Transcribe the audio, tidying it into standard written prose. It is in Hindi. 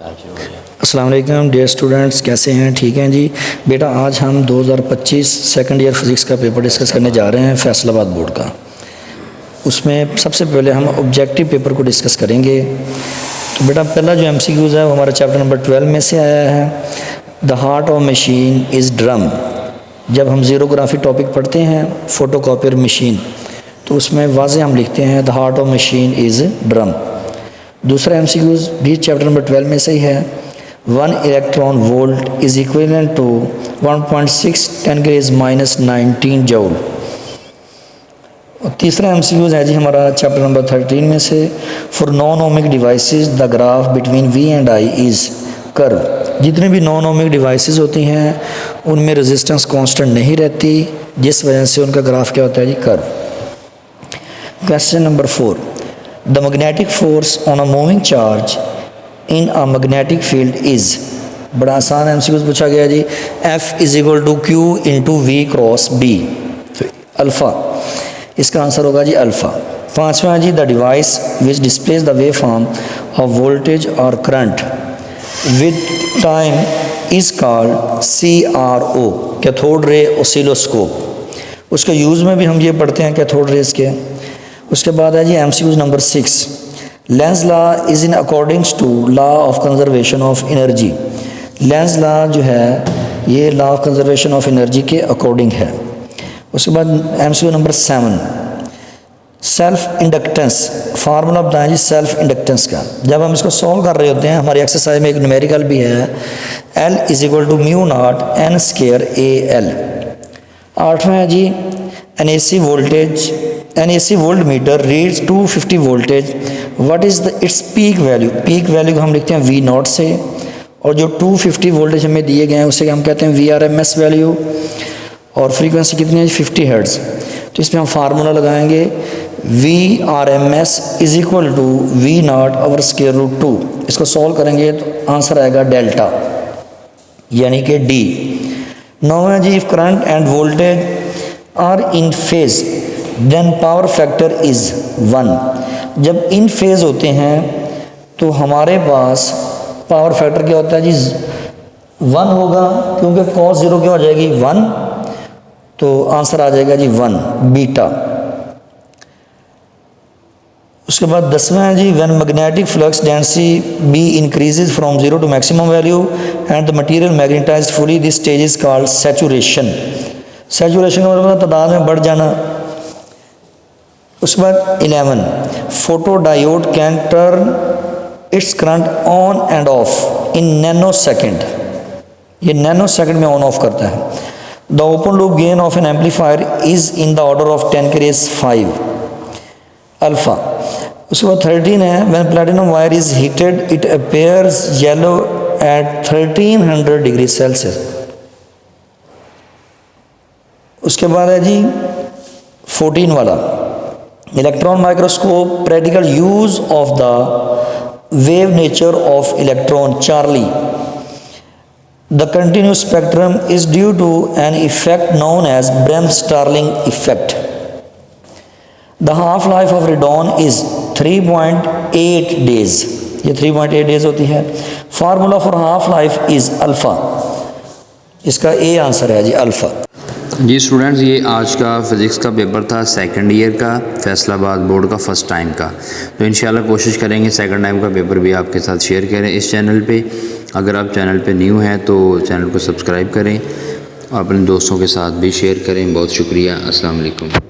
अस्सलाम वालेकुम डियर स्टूडेंट्स, कैसे हैं? ठीक हैं जी। बेटा आज हम 2025 सेकंड ईयर फिज़िक्स का पेपर डिस्कस करने जा रहे हैं फैसलाबाद बोर्ड का। उसमें सबसे पहले हम ऑब्जेक्टिव पेपर को डिस्कस करेंगे। तो बेटा पहला जो MCQs है वो हमारा चैप्टर नंबर 12 में से आया है। The heart of machine is drum. जब हम ज़ीरोग्राफी टॉपिक पढ़ते हैं फ़ोटोकॉपियर मशीन, तो उसमें वाज़े हम लिखते हैं the heart of machine is drum. दूसरा MCQs भी चैप्टर नंबर 12 में से ही है। 1 electron volt is equivalent to 1.6 10⁻⁻19 joule. और तीसरा MCQs है जी हमारा चैप्टर नंबर 13 में से। For non ohmic devices the graph between V and I is curve. जितने भी नॉन ओमिक डिवाइसेस होती हैं उनमें रेजिस्टेंस कांस्टेंट नहीं रहती, जिस वजह से उनका ग्राफ क्या होता है जी, curve. Question number 4, the magnetic force on a moving charge in a magnetic field is. बड़ा आसान MCQs पूछा गया जी। F is equal to Q into V cross B, alpha. इसका आंसर होगा जी अल्फ़ा। पाँचवा है जी the device which displays the waveform of voltage और current with time is called CRO, cathode ray oscilloscope. उसके यूज़ में भी हम ये पढ़ते हैं कैथोड रेस के। उसके बाद है जी MCQs number 6, Lenz law is in accordings to law of conservation of energy. Lenz law जो है ये law of conservation of energy के अकॉर्डिंग है। उसके बाद MCQ number 7, self inductance. Formula बताएं जी सेल्फ इंडक्टेंस का। जब हम इसको सॉल्व कर रहे होते हैं, हमारी एक्सरसाइज में एक न्यूमेरिकल भी है, L is equal to mu not N square AL। आठवां है जी an AC volt meter reads 250 voltage, what is its peak value. Peak value को हम लिखते हैं V नॉट से, और जो 250 वोल्टेज हमें दिए गए हैं उसे हम कहते हैं VRMS वैल्यू। और फ्रीक्वेंसी कितनी है? 50 हर्ट्ज़। तो इसमें हम फार्मूला लगाएंगे VRMS is equal to V not over square root 2। इसको सॉल्व करेंगे तो आंसर आएगा डेल्टा, यानी कि D। नौवां जी if current and voltage are in phase then power factor is 1। जब इन फेज होते हैं तो हमारे पास पावर फैक्टर क्या होता है जी, 1 होगा, क्योंकि cos 0 क्या हो जाएगी 1, तो आंसर आ जाएगा जी 1 बीटा। उसके बाद 10वां है जी when magnetic flux density B increases from 0 to maximum value and the material magnetized fully, this stage is called saturation. Saturation का मतलब तादाद में बढ़ जाना। उसके बाद 11, photodiode can turn its current on and off in nanosecond. ये नैनो सेकेंड में ऑन ऑफ करता है। The open loop gain of an amplifier is in the order of 10⁻⁵ alpha. उसके बाद 13 है when platinum wire is heated it appears yellow at 1300 degree Celsius. उसके बाद है जी 14 वाला electron microscope practical use of the wave nature of electron Charlie. The continuous spectrum is due to an effect known as bremsstrahlung effect. The half life of radon is 3.8 days. ये 3.8 डेज होती है। Formula for half life is alpha. इसका ए आंसर है जी अल्फा। जी स्टूडेंट्स, ये आज का फ़िज़िक्स का पेपर था सेकंड ईयर का फैसलाबाद बोर्ड का फ़र्स्ट टाइम का। तो इंशाल्लाह कोशिश करेंगे सेकंड टाइम का पेपर भी आपके साथ शेयर करें इस चैनल पे। अगर आप चैनल पे न्यू हैं तो चैनल को सब्सक्राइब करें और अपने दोस्तों के साथ भी शेयर करें। बहुत शुक्रिया। अस्सलाम वालेकुम।